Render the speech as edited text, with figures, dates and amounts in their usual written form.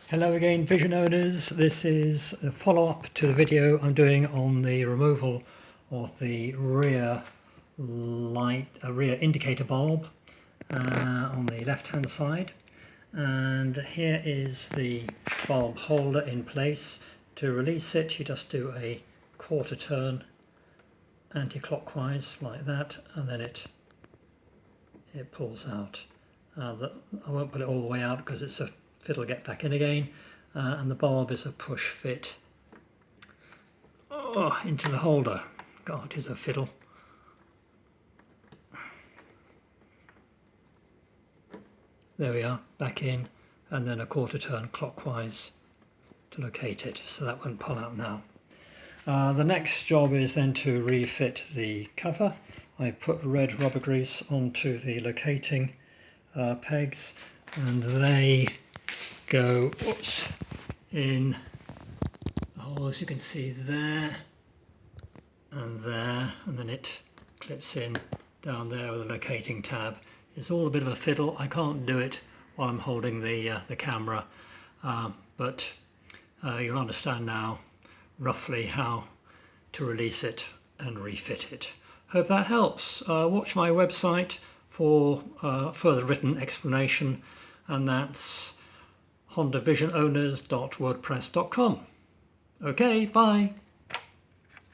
Hello again, Vision owners. This is a follow-up to the video I'm doing on the removal of the rear indicator bulb on the left-hand side. And here is the bulb holder in place. To release it, you just do a quarter turn anti-clockwise like that, and then it pulls out. I won't put it all the way out because it's a fiddle get back in again, and the bulb is a push fit into the holder. God, it is a fiddle. There we are, back in, and then a quarter turn clockwise to locate it, so that won't pull out now. The next job is then to refit the cover. I've put red rubber grease onto the locating pegs, and they go in the hole, as you can see, there, and then it clips in down there with a locating tab. It's all a bit of a fiddle. I can't do it while I'm holding the camera, but you'll understand now roughly how to release it and refit it. Hope that helps. Watch my website for further written explanation, and that's hondavisionowners.wordpress.com. Okay, bye.